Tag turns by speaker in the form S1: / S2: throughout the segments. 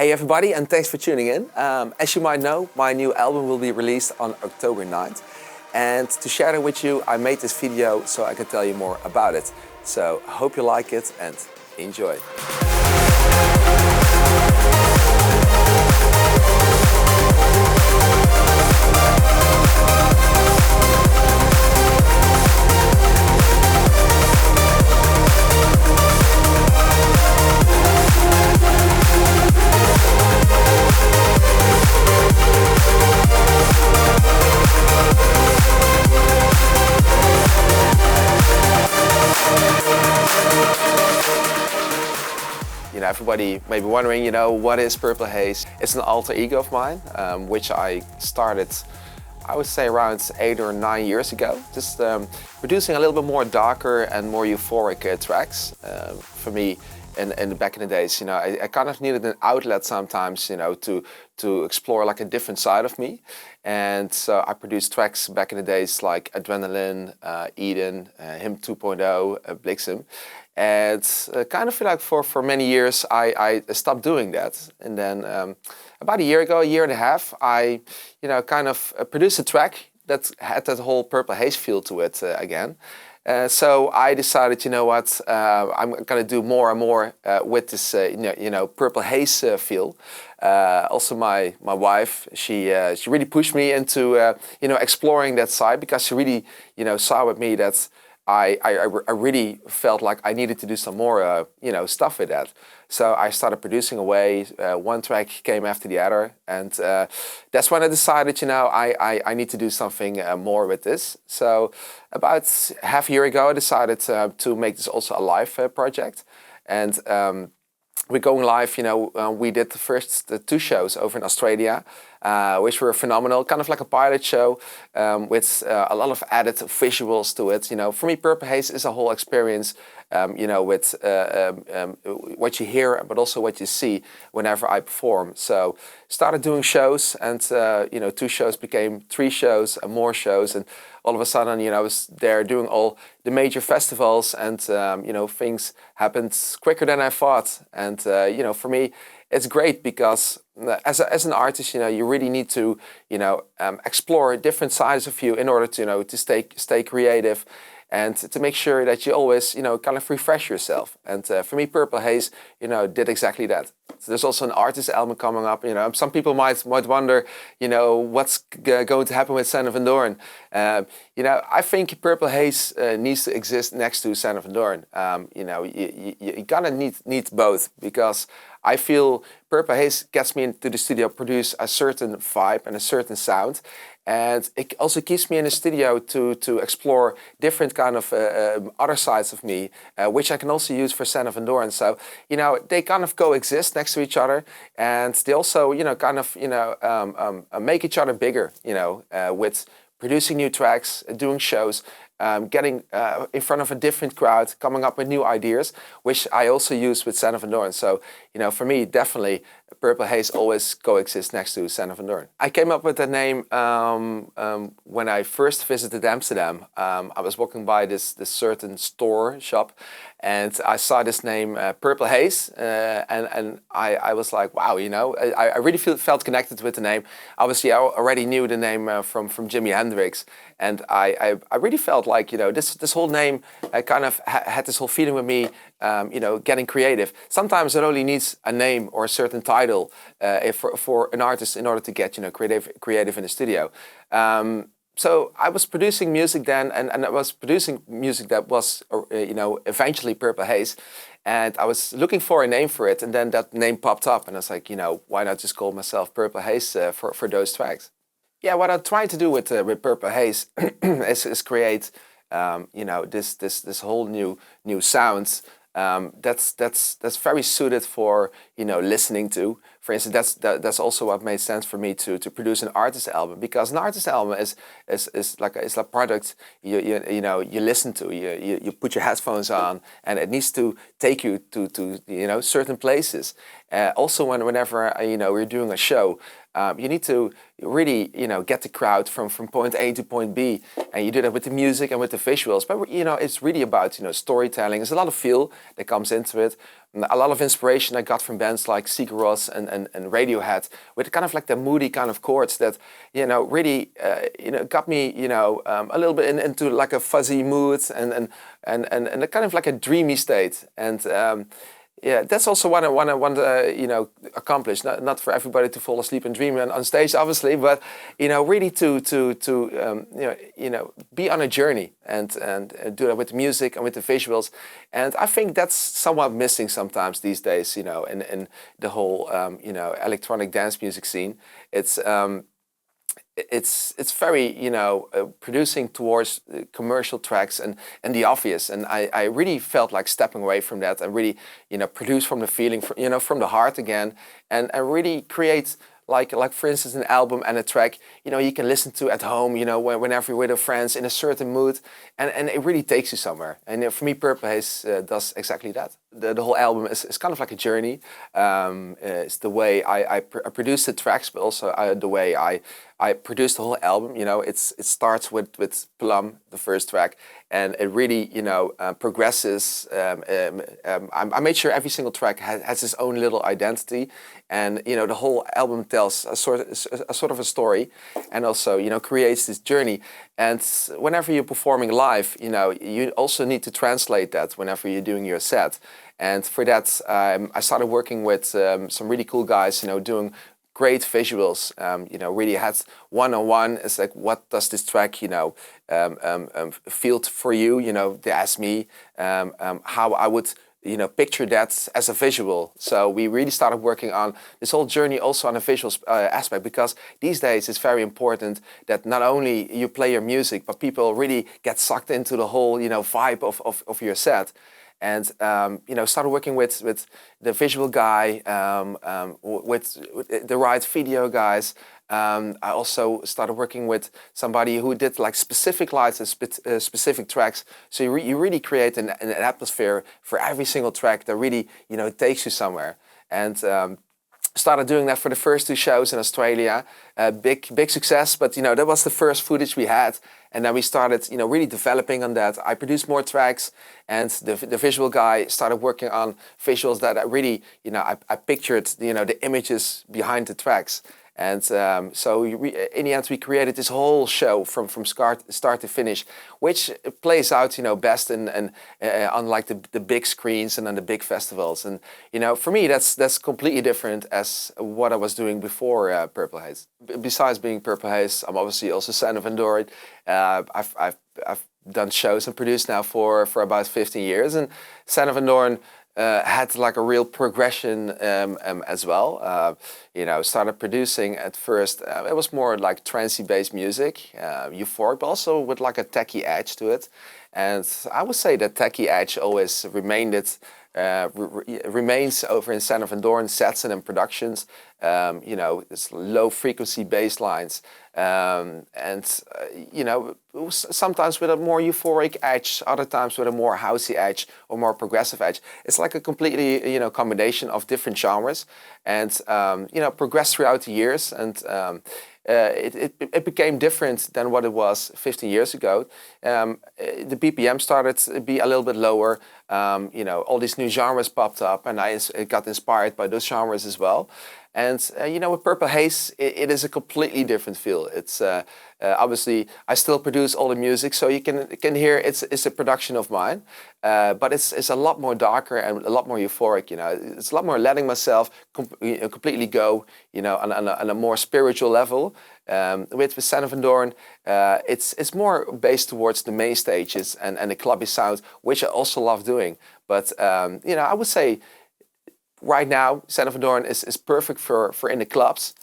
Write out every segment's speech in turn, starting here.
S1: Hey everybody, and thanks for tuning in. As you might know, my new album will be released on October 9th. And to share it with you, I made this video so I can tell you more about it. So I hope you like it and enjoy. Everybody may be wondering, what is Purple Haze? It's an alter ego of mine, which I started, I would say around 8 or 9 years ago. Just producing a little bit more darker and more euphoric tracks. For me, back in the days, I kind of needed an outlet sometimes, to explore like a different side of me. And so I produced tracks back in the days like Adrenaline, Eden, Him 2.0, Bliksem. And kind of feel like for many years I stopped doing that. And then about a year and a half, I kind of produced a track that had that whole Purple Haze feel to it again. So I decided, I'm gonna do more and more with this, Purple Haze feel. Also, my wife, she really pushed me into, exploring that side, because she really, saw with me that I really felt like I needed to do some more, stuff with that. So I started producing away. One track came after the other, and that's when I decided, I need to do something more with this. So about half a year ago, I decided to make this also a live project, and we're going live. We did the first 2 shows over in Australia, which were phenomenal, kind of like a pilot show with a lot of added visuals to it. For me, Purple Haze is a whole experience, with what you hear, but also what you see whenever I perform. So started doing shows, and 2 shows became 3 shows and more shows, and all of a sudden, I was there doing all the major festivals, and things happened quicker than I thought. And for me, it's great because as an artist, you really need to explore different sides of you in order to stay creative, and to make sure that you always kind of refresh yourself. And for me, Purple Haze did exactly that. So there's also an artist album coming up. Some people might wonder what's going to happen with Son of Doorn. I think Purple Haze needs to exist next to Son of Doorn. You gotta need both, because I feel Purple Haze gets me into the studio, produce a certain vibe and a certain sound. And it also keeps me in the studio to explore different kind of other sides of me, which I can also use for Son of Doorn. So, they kind of coexist next to each other, and they also, kind of, make each other bigger, with producing new tracks, doing shows, getting in front of a different crowd, coming up with new ideas, which I also use with Son of Doorn. So, for me, definitely, Purple Haze always coexists next to Son of Doorn. I came up with that name when I first visited Amsterdam. I was walking by this certain shop, and I saw this name Purple Haze, and I was like, wow, I really felt connected with the name. Obviously, I already knew the name from Jimi Hendrix, and I really felt like this whole name kind of had this whole feeling with me. Getting creative. Sometimes it only needs a name or a certain title for an artist in order to get creative in the studio. So I was producing music then, and I was producing music that was eventually Purple Haze, and I was looking for a name for it, and then that name popped up, and I was like, why not just call myself Purple Haze for those tracks? Yeah, what I'm trying to do with Purple Haze is create this whole new sounds. That's very suited for listening to. For instance, that's also what made sense for me to produce an artist album, because an artist album is like a product you listen to, you put your headphones on, and it needs to take you to certain places. Also, whenever we're doing a show, you need to really get the crowd from point A to point B, and you do that with the music and with the visuals. But it's really about storytelling. There's a lot of feel that comes into it. A lot of inspiration I got from bands like Sigur Rós and Radiohead, with kind of like the moody kind of chords that really got me a little bit into like a fuzzy mood and a kind of like a dreamy state. And yeah, that's also what I want to accomplish. Not for everybody to fall asleep and dream on stage, obviously, but really to be on a journey and do that with the music and with the visuals. And I think that's somewhat missing sometimes these days. In the whole electronic dance music scene, it's very producing towards commercial tracks and the obvious, and I really felt like stepping away from that and really produce from the feeling, from the heart again, and really create like for instance an album and a track you can listen to at home whenever you're with your friends in a certain mood, and it really takes you somewhere. And for me, Purple Haze does exactly that. The whole album is kind of like a journey. It's the way I produce the tracks, but also the way I produce the whole album. It starts with Plum, the first track, and it really progresses. I made sure every single track has its own little identity, and the whole album tells a sort of a story, and also creates this journey. And whenever you're performing live, you also need to translate that whenever you're doing your set. And for that, I started working with some really cool guys, doing great visuals. Really had one-on-one. It's like, what does this track, feel for you? They asked me how I would, picture that as a visual. So we really started working on this whole journey also on a visual aspect, because these days it's very important that not only you play your music, but people really get sucked into the whole, vibe of your set. And started working with the visual guy, with the right video guys. I also started working with somebody who did like specific lights and specific tracks. So you really create an atmosphere for every single track that really takes you somewhere. And started doing that for the first 2 shows in Australia. Big success, but that was the first footage we had. And then we started really developing on that. I produced more tracks, and the visual guy started working on visuals that I really I pictured the images behind the tracks. And so in the end, we created this whole show from start to finish, which plays out best on like the big screens and on the big festivals. And for me, that's completely different as what I was doing before Purple Haze. Besides being Purple Haze, I'm obviously also son of Doorn. I've done shows and produced now for about 15 years, and son of Doorn had like a real progression as well. Started producing at first. It was more like trancey based music, euphoric, but also with like a techie edge to it. And I would say that techie edge always remains over in Son of Doorn sets and in productions. It's low frequency bass lines, and sometimes with a more euphoric edge, other times with a more housey edge or more progressive edge. It's like a completely combination of different genres, and progressed throughout the years, and it became different than what it was 15 years ago. The BPM started to be a little bit lower. All these new genres popped up, and I got inspired by those genres as well. And with Purple Haze, it is a completely different feel. It's obviously I still produce all the music, so you can hear it's a production of mine, but it's a lot more darker and a lot more euphoric. It's a lot more letting myself completely go. On a more spiritual level. With Son of Doorn, it's more based towards the main stages and the clubby sound, which I also love doing. But I would say, right now, Son of Doorn is perfect for in the clubs,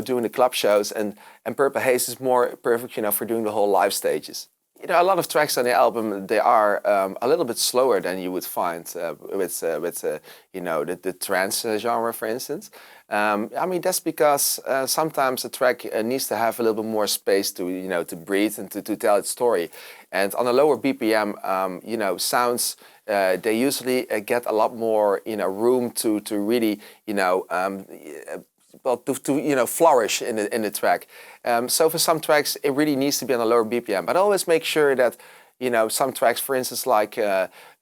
S1: doing the club shows, and Purple Haze is more perfect, for doing the whole live stages. You know, a lot of tracks on the album, they are a little bit slower than you would find you know, the trance genre, for instance. I mean, that's because sometimes a track needs to have a little bit more space to, you know, to breathe and to tell its story. And on a lower BPM, you know, sounds, they usually get a lot more, you know, room to really, you know, well, to you know, flourish in the track. So for some tracks, it really needs to be on a lower BPM. But I always make sure that, you know, some tracks, for instance, like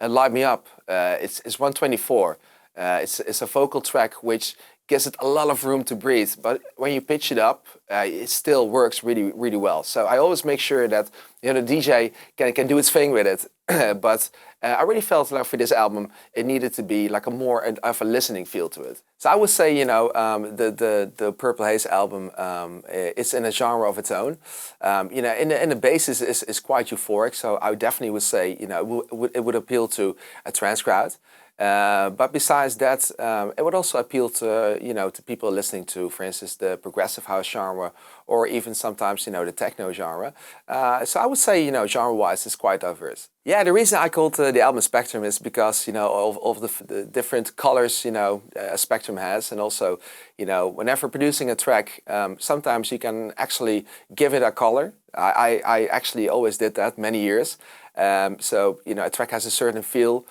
S1: Light Me Up, it's 124. It's a vocal track which gives it a lot of room to breathe. But when you pitch it up, it still works really, really well. So I always make sure that, you know, the DJ can do its thing with it. But I really felt like for this album, it needed to be like a more of a listening feel to it. So I would say, you know, the Purple Haze album, it's in a genre of its own. You know, in the basis is quite euphoric. So I definitely would say, you know, it would appeal to a trance crowd. But besides that, it would also appeal to, you know, to people listening to, for instance, the progressive house genre, or even sometimes, you know, the techno genre. So I would say, you know, genre-wise, it's quite diverse. Yeah, the reason I called the album Spectrum is because, you know, of the different colors, you know, a spectrum has, and also, you know, whenever producing a track, sometimes you can actually give it a color. I actually always did that many years. So, you know, a track has a certain feel.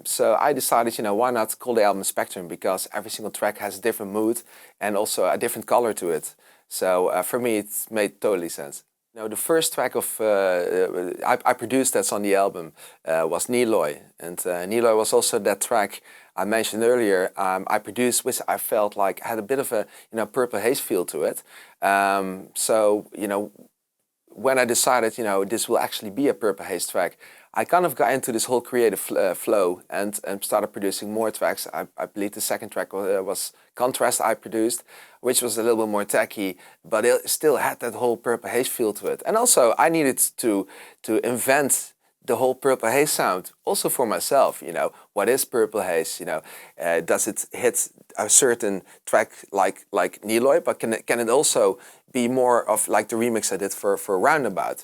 S1: So I decided, you know, why not call the album Spectrum, because every single track has a different mood and also a different color to it. So for me, it made totally sense. You know, the first track of I produced that's on the album was Niloy, and Niloy was also that track I mentioned earlier. I produced, which I felt like had a bit of a, you know, Purple Haze feel to it. So, you know, when I decided, you know, this will actually be a Purple Haze track, I kind of got into this whole creative flow and started producing more tracks. I believe the second track was Contrast I produced, which was a little bit more techy, but it still had that whole Purple Haze feel to it. And also I needed to invent the whole Purple Haze sound also for myself. You know, what is Purple Haze? You know, does it hit a certain track like Niloy, but can it also be more of like the remix I did for Roundabout,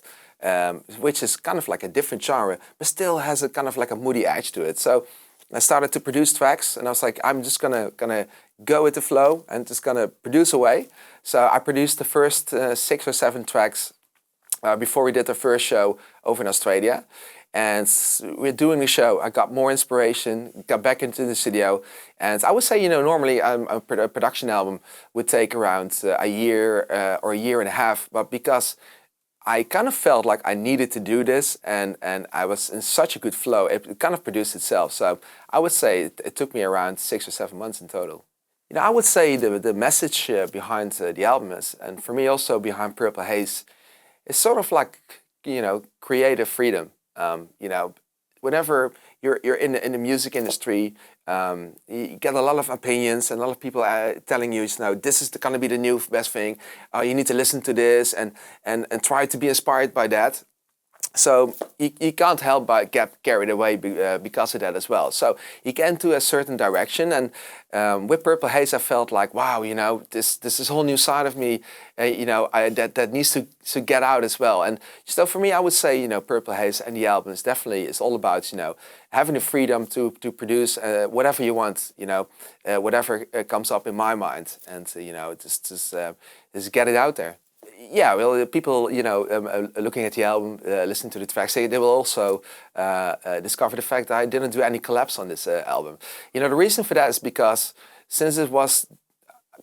S1: which is kind of like a different genre, but still has a kind of like a moody edge to it. So I started to produce tracks, and I was like, I'm just gonna go with the flow and just gonna produce away. So I produced the first 6 or 7 tracks before we did the first show over in Australia. And we're doing the show, I got more inspiration, got back into the studio. And I would say, you know, normally a production album would take around a year or a year and a half. But because I kind of felt like I needed to do this, and I was in such a good flow, it kind of produced itself. So I would say it took me around 6 or 7 months in total. You know, I would say the message behind the album is, and for me also behind Purple Haze, is sort of like, you know, creative freedom. You know, whenever you're in the music industry, you get a lot of opinions and a lot of people telling you, you know, this is going to be the new best thing. You need to listen to this and try to be inspired by that. So you can't help but get carried away because of that as well. So you get into a certain direction, and with Purple Haze, I felt like, wow, you know, this is a whole new side of me, you know, that needs to get out as well. And so for me, I would say, you know, Purple Haze and the album is all about, you know, having the freedom to produce whatever you want, you know, whatever comes up in my mind, and you know, just get it out there. Yeah, well, people, you know, looking at the album, listening to the tracks, they will also discover the fact that I didn't do any collabs on this album. You know, the reason for that is because since it was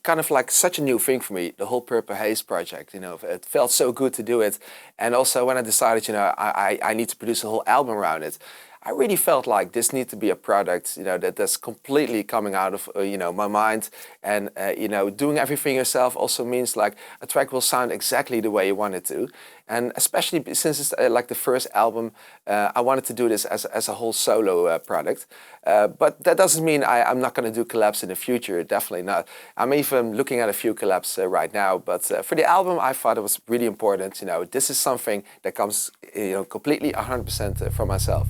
S1: kind of like such a new thing for me, the whole Purple Haze project, you know, it felt so good to do it. And also when I decided, you know, I need to produce a whole album around it, I really felt like this needs to be a product, you know, that's completely coming out of, you know, my mind. And, you know, doing everything yourself also means like a track will sound exactly the way you want it to. And especially since it's like the first album, I wanted to do this as a whole solo product. But that doesn't mean I'm not going to do collabs in the future, definitely not. I'm even looking at a few collabs right now. But for the album, I thought it was really important, you know, this is something that comes, you know, completely 100% from myself.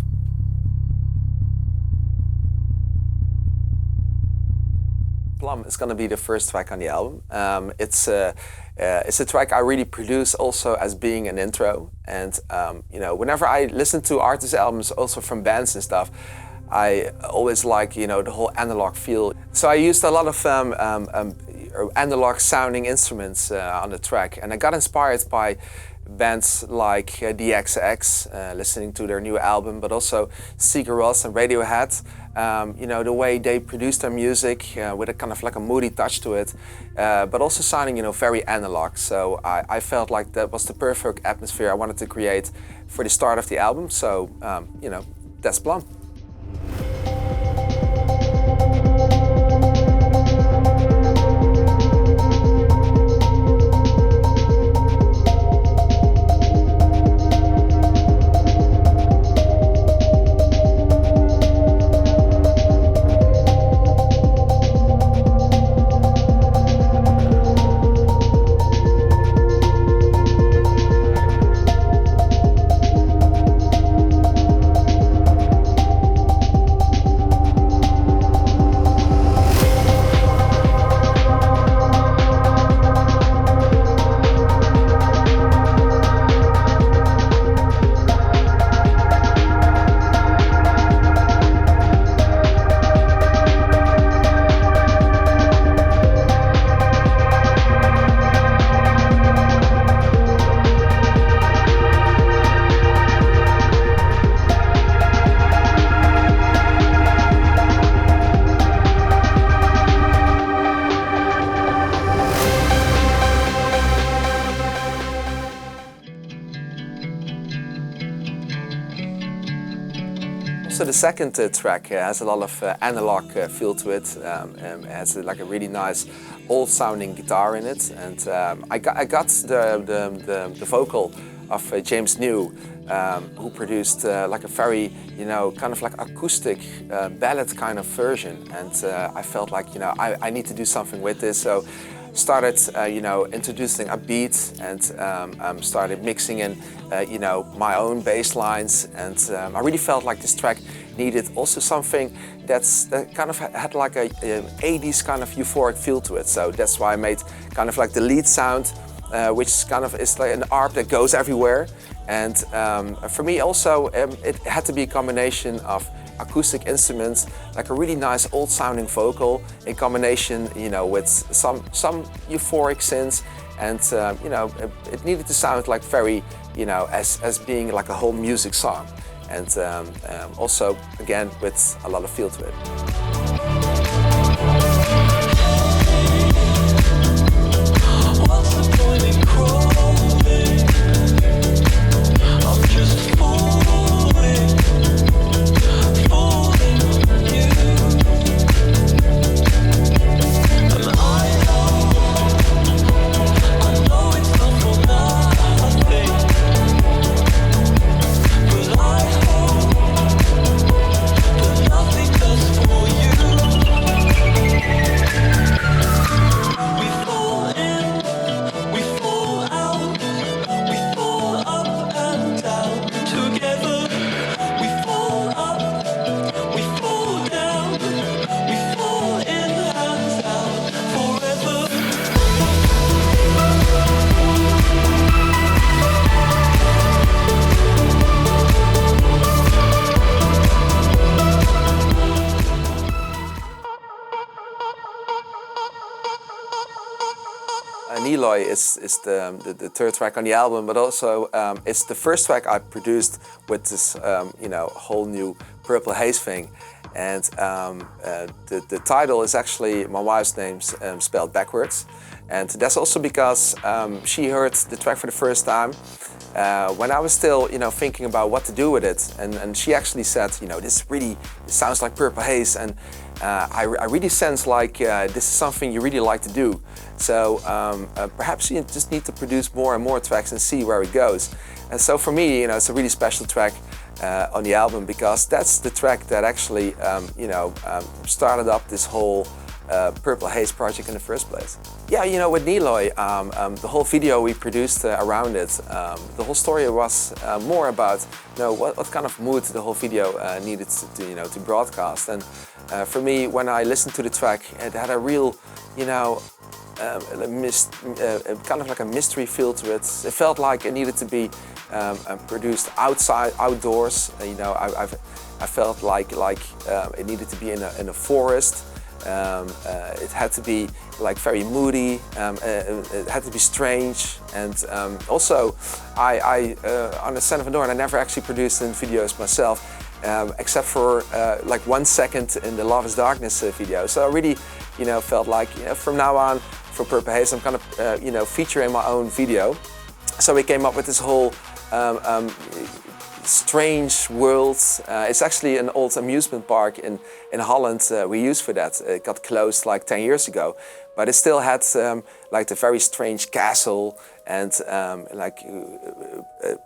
S1: Plum is going to be the first track on the album. It's a track I really produce also as being an intro. And you know, whenever I listen to artist albums, also from bands and stuff, I always like, you know, the whole analog feel. So I used a lot of analog sounding instruments on the track, and I got inspired by bands like the XX, listening to their new album, but also Sigur Rós and Radiohead. You know, the way they produce their music with a kind of like a moody touch to it, but also sounding, you know, very analog. So I felt like that was the perfect atmosphere I wanted to create for the start of the album. So, you know, that's Plum. So the second track has a lot of analog feel to it. It has like a really nice old-sounding guitar in it, and I got the vocal of James New, who produced like a very, you know, kind of like acoustic ballad kind of version, and I felt like, you know, I need to do something with this. So started, you know, introducing a beat and started mixing in, you know, my own bass lines, and I really felt like this track needed also something that kind of had like a 80s kind of euphoric feel to it. So that's why I made kind of like the lead sound, which kind of is like an arp that goes everywhere. And for me also, it had to be a combination of acoustic instruments, like a really nice old sounding vocal in combination, you know, with some euphoric synths, and you know, it needed to sound like very, you know, as being like a whole music song, and also again with a lot of feel to it. Niloy is the third track on the album, but also it's the first track I produced with this you know, whole new Purple Haze thing. And the title is actually my wife's name spelled backwards, and that's also because she heard the track for the first time when I was still, you know, thinking about what to do with it, and she actually said, you know, this really sounds like Purple Haze, and I really sense like this is something you really like to do. So perhaps you just need to produce more and more tracks and see where it goes. And so for me, you know, it's a really special track on the album, because that's the track that actually, you know, started up this whole Purple Haze project in the first place. Yeah, you know, with Niloy, the whole video we produced around it, the whole story was more about, you know, what kind of mood the whole video needed to, you know, to broadcast. And For me, when I listened to the track, it had a real, you know, kind of like a mystery feel to it. It felt like it needed to be produced outdoors. You know, I felt like it needed to be in a forest. It had to be like very moody. It had to be strange, and also on the Son of Doorn, I never actually produced any videos myself, except for like 1 second in the Love Is Darkness video. So I really, you know, felt like, you know, from now on for Purple Haze, I'm kind of, you know, featuring my own video. So we came up with this whole strange world. It's actually an old amusement park in Holland we used for that. It got closed like 10 years ago, but it still had like the very strange castle and like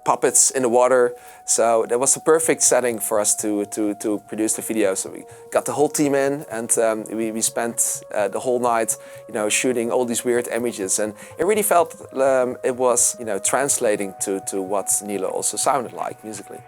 S1: puppets in the water. So that was the perfect setting for us to produce the video. So we got the whole team in, and we spent the whole night, you know, shooting all these weird images, and it really felt it was, you know, translating to what Nilo also sounded like musically.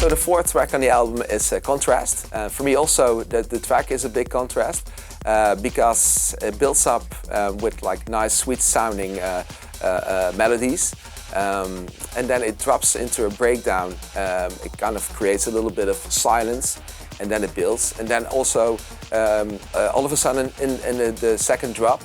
S1: So the fourth track on the album is Contrast. For me also the track is a big contrast because it builds up with like nice sweet sounding melodies, and then it drops into a breakdown. It kind of creates a little bit of silence, and then it builds, and then also all of a sudden in the second drop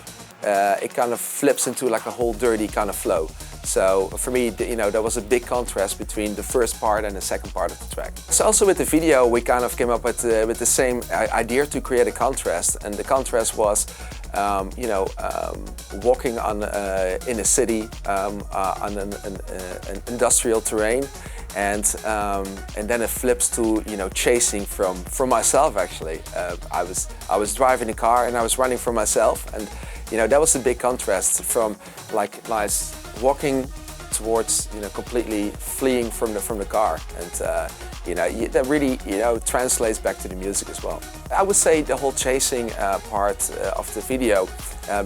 S1: it kind of flips into like a whole dirty kind of flow. So for me, you know, there was a big contrast between the first part and the second part of the track. So also with the video, we kind of came up with the same idea to create a contrast, and the contrast was, you know, walking on in a city on an industrial terrain, and then it flips to, you know, chasing from myself actually. I was driving a car and I was running from myself, and you know, that was a big contrast from like nice walking towards, you know, completely fleeing from the car, and you know, that really, you know, translates back to the music as well. I would say the whole chasing part of the video,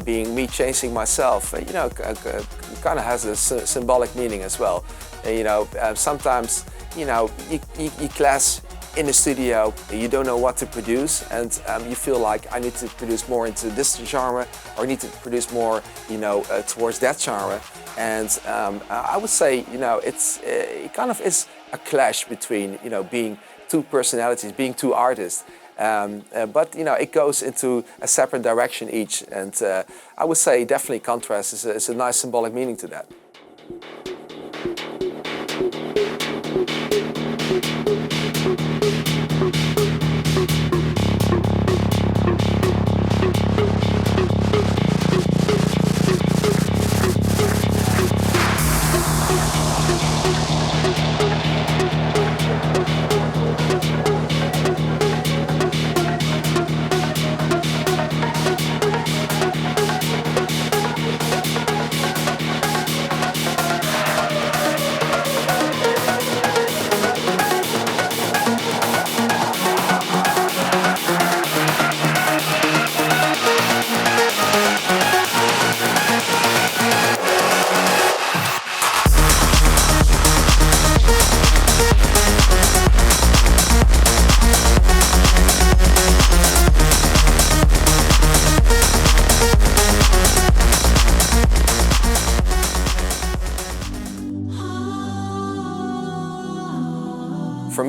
S1: being me chasing myself, you know, kind of has a symbolic meaning as well. You know, sometimes, you know, you clash in the studio, you don't know what to produce, and you feel like I need to produce more into this genre, or I need to produce more, you know, towards that genre. And I would say, you know, it kind of is a clash between, you know, being two personalities, being two artists. But you know, it goes into a separate direction each, and I would say definitely contrast is a nice symbolic meaning to that.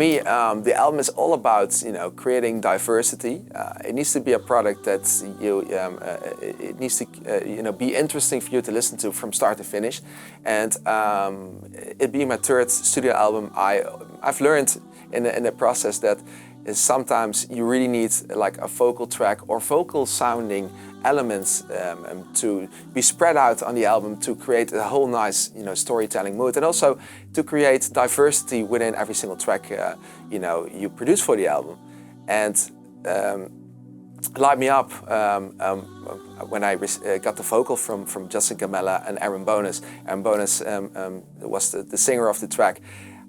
S1: me, the album is all about, you know, creating diversity. It needs to be a product that it needs to, you know, be interesting for you to listen to from start to finish. And it being my third studio album, I've learned in the process that sometimes you really need like a vocal track or vocal sounding elements to be spread out on the album to create a whole nice, you know, storytelling mood, and also to create diversity within every single track you know, you produce for the album. And Light Me Up, when I got the vocal from Justin Gamella and Aaron Bonus. Aaron Bonus was the singer of the track.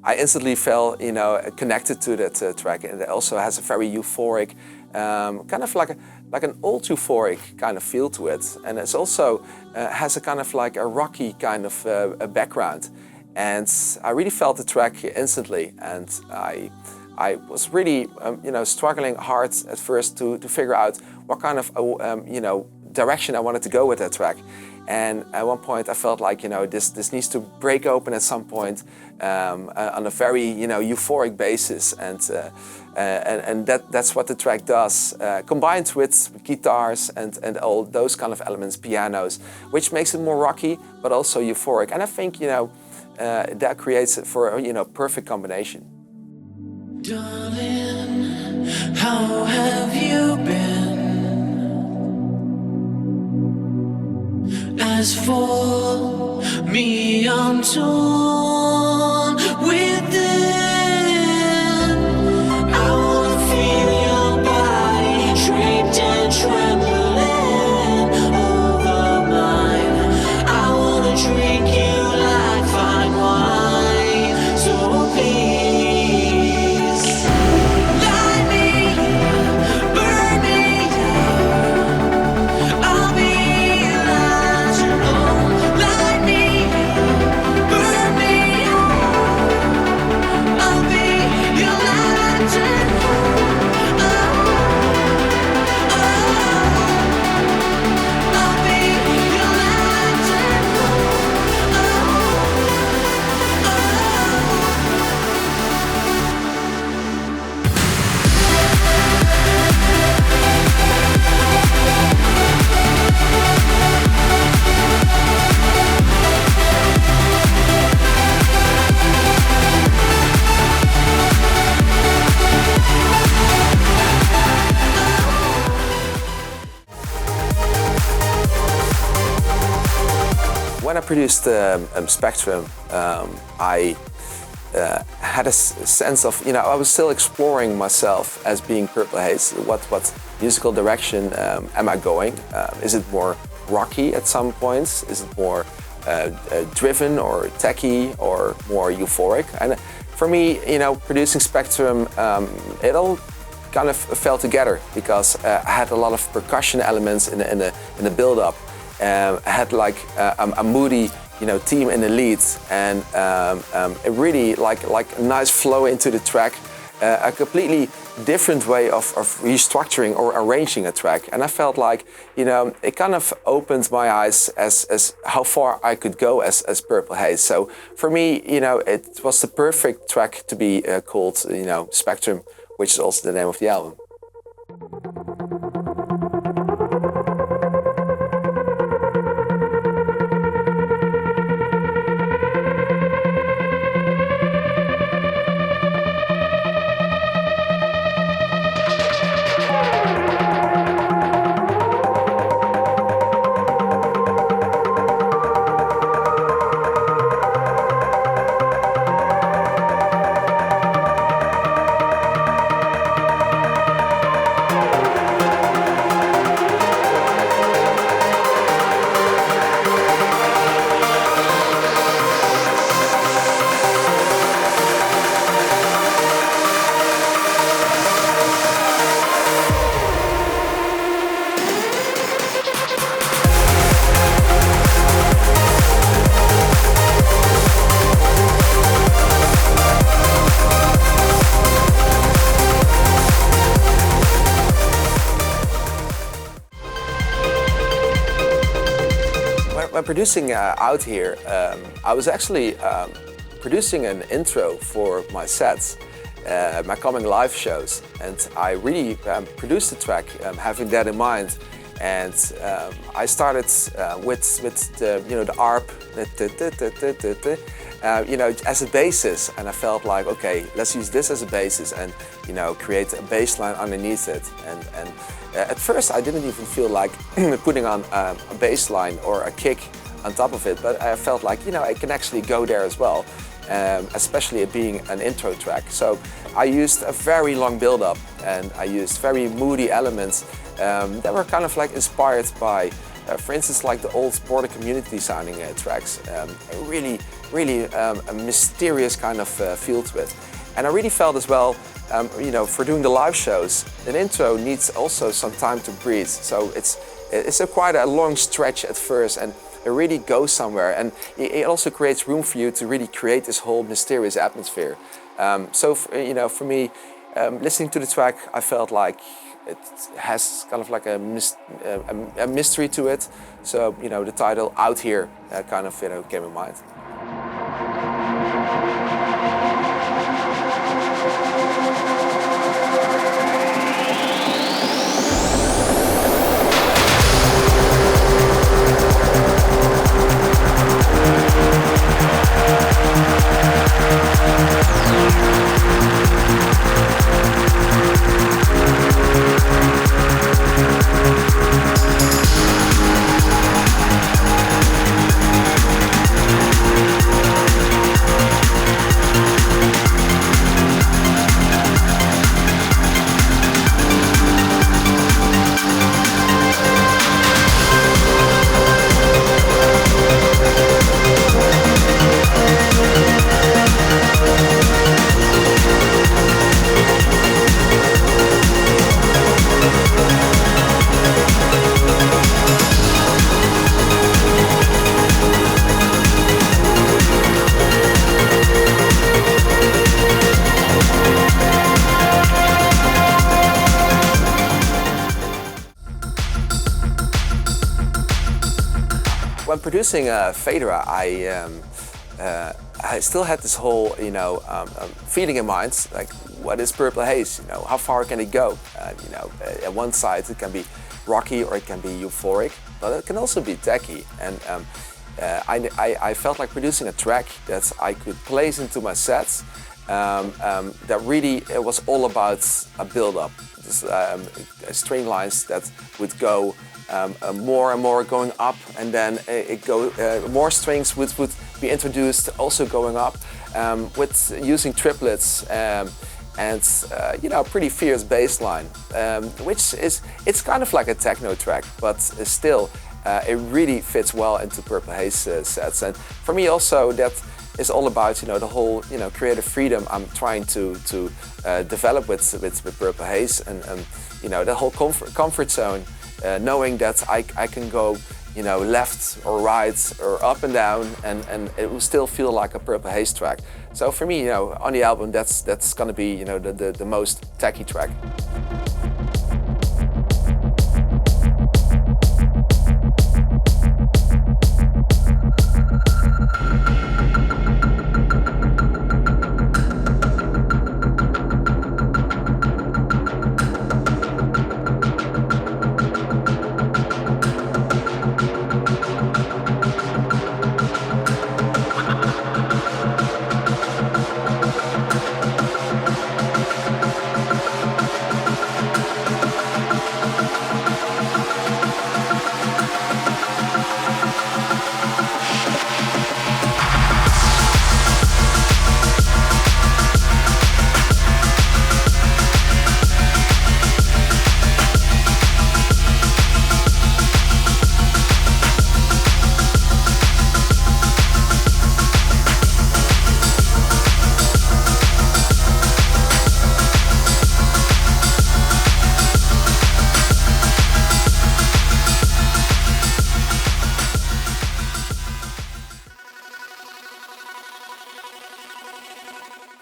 S1: I instantly felt, you know, connected to that track, and it also has a very euphoric, kind of like an old euphoric kind of feel to it, and it's also has a kind of like a rocky kind of a background, and I really felt the track instantly, and I was really you know, struggling hard at first to figure out what kind of you know, direction I wanted to go with that track. And at one point I felt like, you know, this needs to break open at some point on a very, you know, euphoric basis, and that's what the track does, combined with guitars and all those kind of elements, pianos, which makes it more rocky but also euphoric. And I think, you know, that creates it for a, you know, perfect combination.
S2: Darling, how have you been? As for me, I'm torn within. I wanna feel your body draped and trembling over mine. I wanna drink you like fine wine. So please, light me, burn me down. I'll be
S1: When I produced Spectrum, I had a sense of, you know, I was still exploring myself as being Purple Haze. What musical direction am I going? Is it more rocky at some points? Is it more driven or techy or more euphoric? And for me, you know, producing Spectrum, it all kind of fell together because I had a lot of percussion elements in the build-up. I had like a moody, you know, team in the lead, and it really like a nice flow into the track, a completely different way of restructuring or arranging a track. And I felt like, you know, it kind of opened my eyes as how far I could go as Purple Haze. So for me, you know, it was the perfect track to be called, you know, Spectrum, which is also the name of the album. When producing Out Here, I was actually producing an intro for my sets, my coming live shows. And I really produced the track having that in mind. And I started with the ARP, as a basis, and I felt like, okay, let's use this as a basis and create a bass line underneath it. And at first I didn't even feel like putting on a bass line or a kick on top of it, but I felt like I can actually go there as well, especially it being an intro track. So I used a very long build-up, and I used very moody elements that were kind of like inspired by, for instance, like the old Border Community sounding tracks. Really a mysterious kind of feel to it. And I really felt as well, for doing the live shows, an intro needs also some time to breathe. So it's quite a long stretch at first, and it really goes somewhere. And it also creates room for you to really create this whole mysterious atmosphere. For me, listening to the track, I felt like it has kind of like a mystery to it. So, the title Out Here kind of came in mind. When producing Fedora, I still had this whole, feeling in mind, like, what is Purple Haze? How far can it go? At one side it can be rocky or it can be euphoric, but it can also be techy. And I felt like producing a track that I could place into my sets that really was all about a build-up. String lines that would go more and more going up, and then more strings would be introduced, also going up, with using triplets and pretty fierce bass line, which it's kind of like a techno track, but still it really fits well into Purple Haze sets. And for me also, that is all about the whole creative freedom I'm trying to develop with Purple Haze, and the whole comfort zone, knowing that I can go left or right or up and down, and it will still feel like a Purple Haze track. So for me, on the album, that's gonna be the most techy track.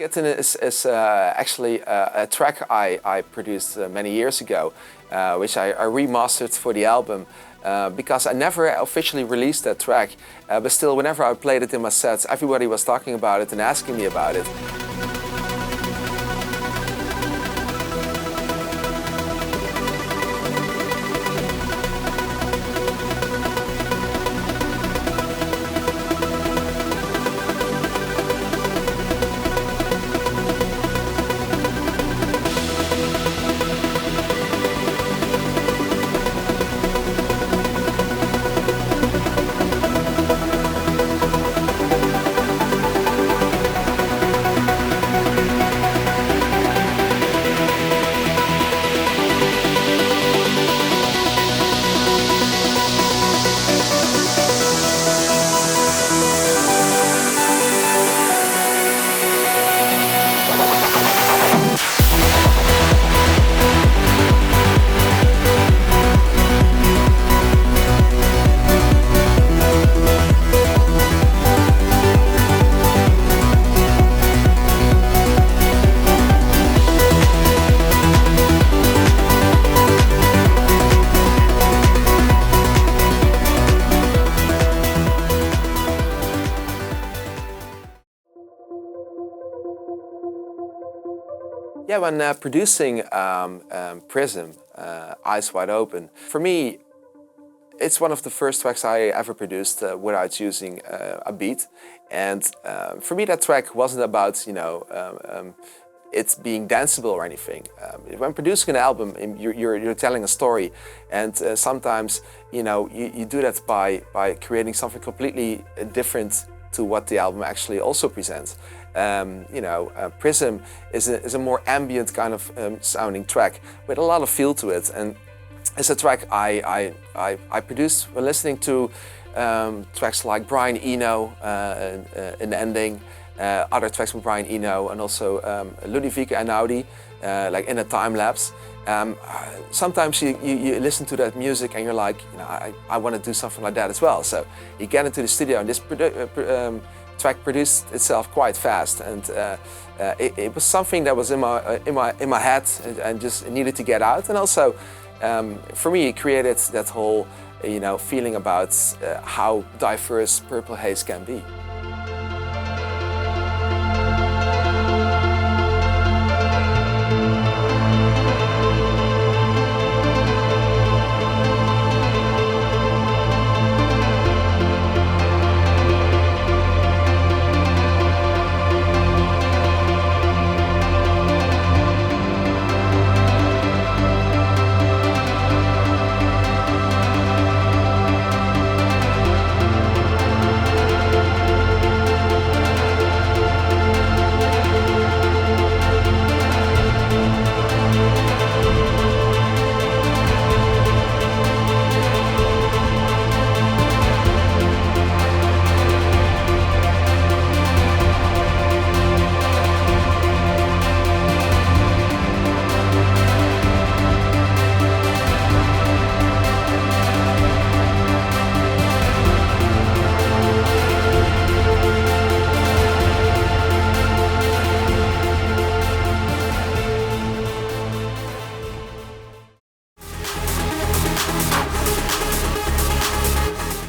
S1: Kitten is actually a track I produced many years ago, which I remastered for the album, because I never officially released that track, but still whenever I played it in my sets, everybody was talking about it and asking me about it. Yeah, when producing Prism, Eyes Wide Open, for me, it's one of the first tracks I ever produced without using a beat. And for me, that track wasn't about, it's being danceable or anything. When producing an album, you're telling a story, and sometimes, you do that by creating something completely different to what the album actually also presents. Prism is a more ambient kind of sounding track with a lot of feel to it, and it's a track I produced when listening to tracks like Brian Eno in the ending, other tracks with Brian Eno, and also Ludovico Einaudi, like in a time lapse. Sometimes you listen to that music and you're like, I want to do something like that as well. So you get into the studio, and this track produced itself quite fast, and it was something that was in my head and just needed to get out. And also, for me, it created that whole, feeling about how diverse Purple Haze can be.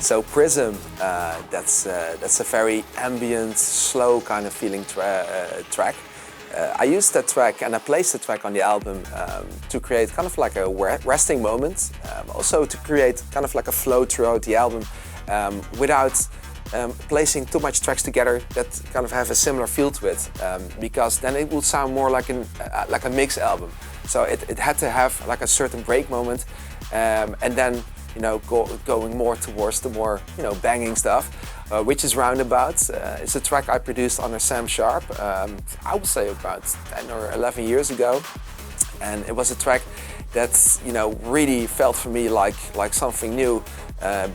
S1: So Prism, that's a very ambient, slow kind of feeling track. I used that track and I placed the track on the album to create kind of like a resting moment, also to create kind of like a flow throughout the album without placing too much tracks together that kind of have a similar feel to it, because then it would sound more like a mix album. So it had to have like a certain break moment, and then going more towards the more banging stuff, which is Roundabouts. It's a track I produced under Sam Sharp, I would say about 10 or 11 years ago, and it was a track that's really felt for me like something new,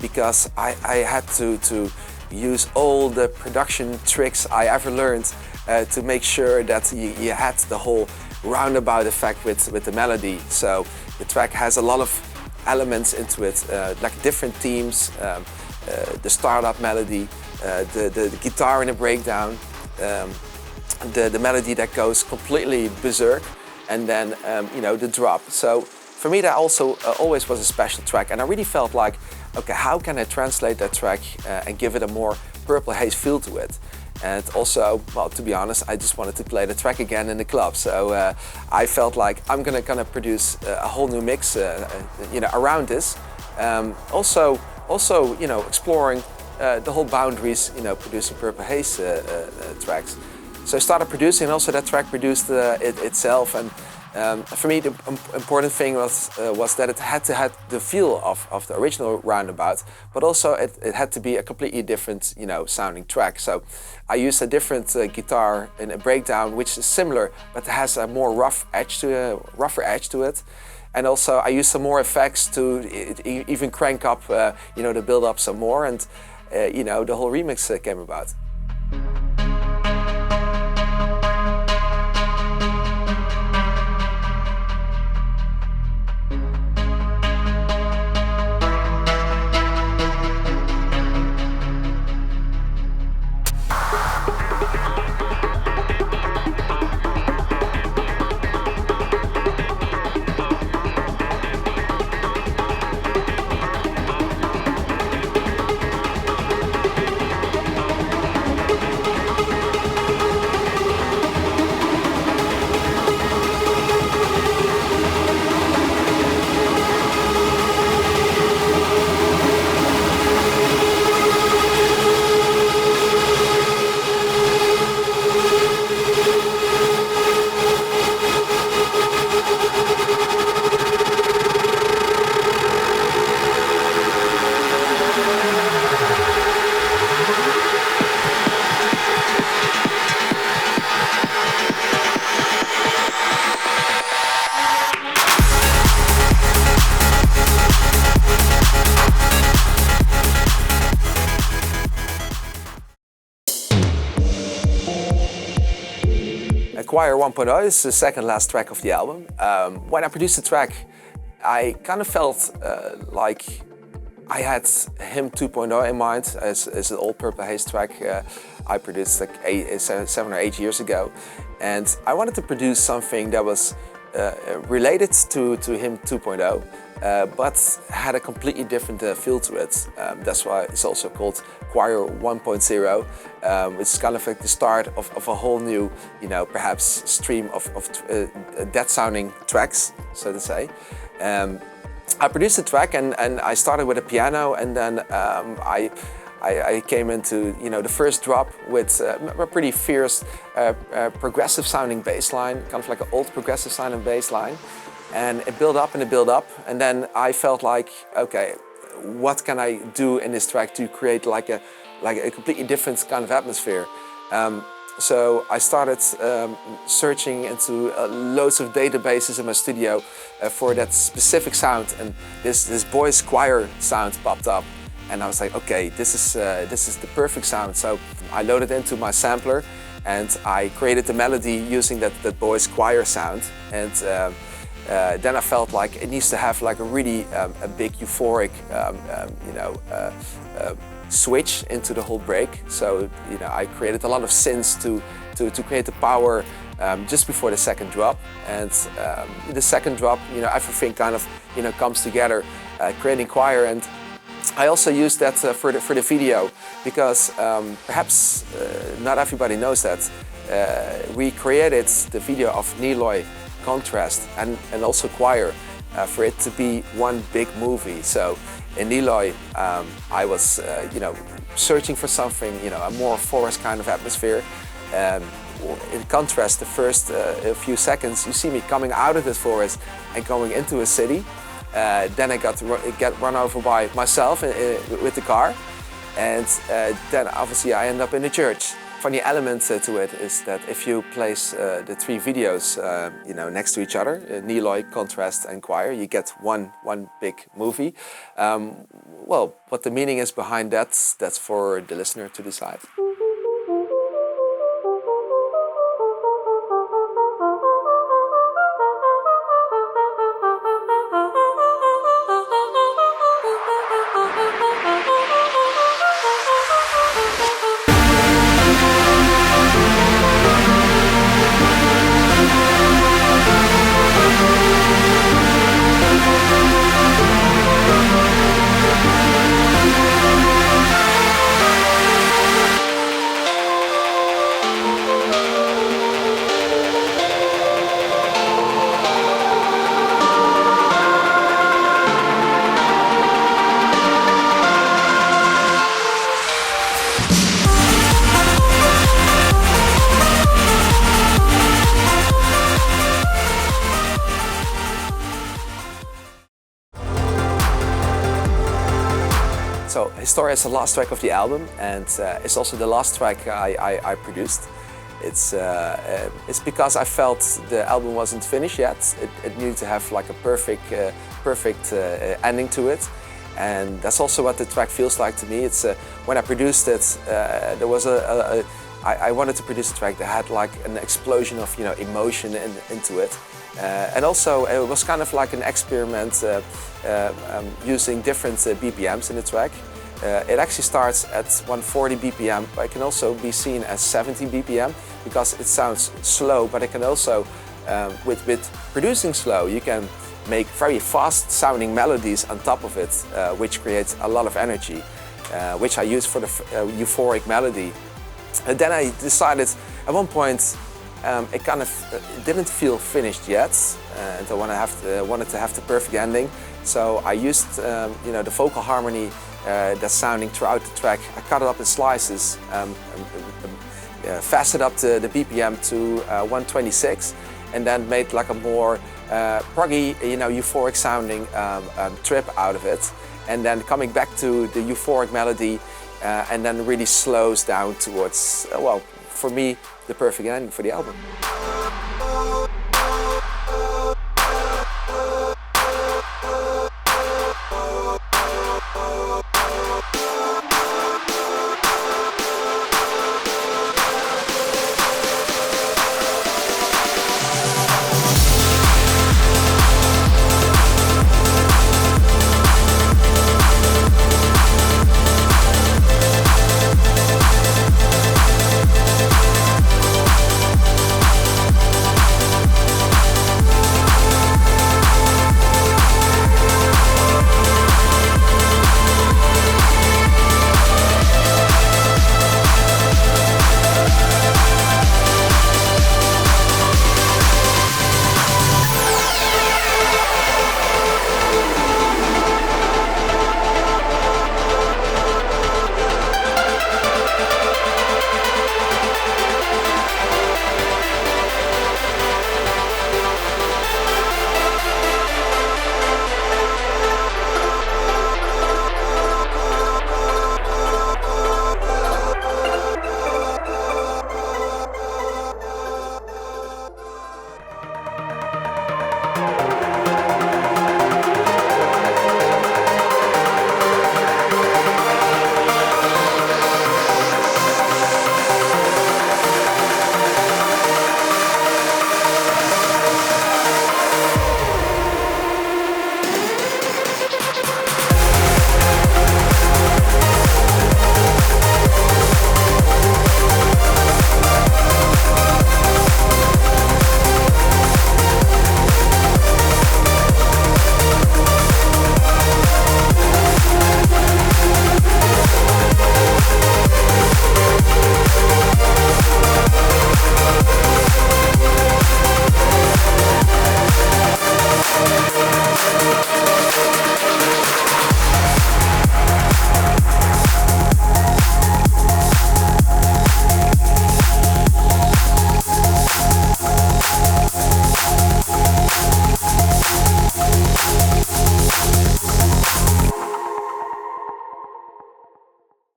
S1: because I had to use all the production tricks I ever learned to make sure that you had the whole roundabout effect with the melody. So the track has a lot of elements into it, like different themes, the startup melody, the guitar in a breakdown, the melody that goes completely berserk, and then the drop. So for me, that also always was a special track, and I really felt like, okay, how can I translate that track and give it a more Purple Haze feel to it? And also, well, to be honest, I just wanted to play the track again in the club. So I felt like I'm gonna kind of produce a whole new mix, around this. Also, exploring the whole boundaries, producing Purple Haze tracks. So I started producing, and also that track produced itself. And for me, the important thing was that it had to have the feel of the original Roundabout, but also it had to be a completely different, sounding track. So I used a different guitar in a breakdown, which is similar, but has a more rougher edge to it. And also I used some more effects to even crank up, to build up some more, and the whole remix came about. Choir 1.0 is the second last track of the album. When I produced the track, I kind of felt like I had him 2.0 in mind as an old Purple Haze track I produced like 7 or 8 years ago. And I wanted to produce something that was related to him 2.0, but had a completely different feel to it. That's why it's also called Choir 1.0. It's kind of like the start of a whole new, perhaps stream of dead sounding tracks, so to say. I produced the track and I started with a piano, and then I came into the first drop with a pretty fierce progressive sounding bass line, kind of like an old progressive sounding bass line, and it built up and it built up, and then I felt like, okay, what can I do in this track to create like a completely different kind of atmosphere? So I started searching into loads of databases in my studio for that specific sound, and this boys choir sound popped up, and I was like, okay, this is the perfect sound. So I loaded into my sampler and I created the melody using that boys choir sound, and then I felt like it needs to have like a really a big euphoric switch into the whole break. So I created a lot of synths to create the power just before the second drop, and the second drop, everything kind of comes together, creating choir. And I also used that for the video because perhaps not everybody knows that we created the video of Neloy, contrast, and also choir for it to be one big movie. So in Neloy, I was, searching for something, a more forest kind of atmosphere. In contrast, the first few seconds, you see me coming out of this forest and going into a city. Then I get run over by myself with the car, and then obviously I end up in the church. Funny element to it is that if you place the three videos, next to each other, Neloy, contrast, and choir, you get one big movie. Well, what the meaning is behind that's for the listener to decide. So Historia is the last track of the album, and it's also the last track I produced. It's because I felt the album wasn't finished yet. It needed to have like a perfect ending to it, and that's also what the track feels like to me. It's when I produced it, there was I wanted to produce a track that had like an explosion of emotion into it. And also it was kind of like an experiment using different BPMs in the track. It actually starts at 140 BPM, but it can also be seen as 70 BPM because it sounds slow, but it can also, with producing slow, you can make very fast sounding melodies on top of it, which creates a lot of energy, which I use for the euphoric melody. And then I decided at one point, it kind of didn't feel finished yet, and I wanted to have the perfect ending. So I used the vocal harmony that's sounding throughout the track. I cut it up in slices, fastened up the BPM to 126, and then made like a more proggy, euphoric sounding trip out of it. And then coming back to the euphoric melody, and then really slows down towards, well, for me, the perfect ending for the album.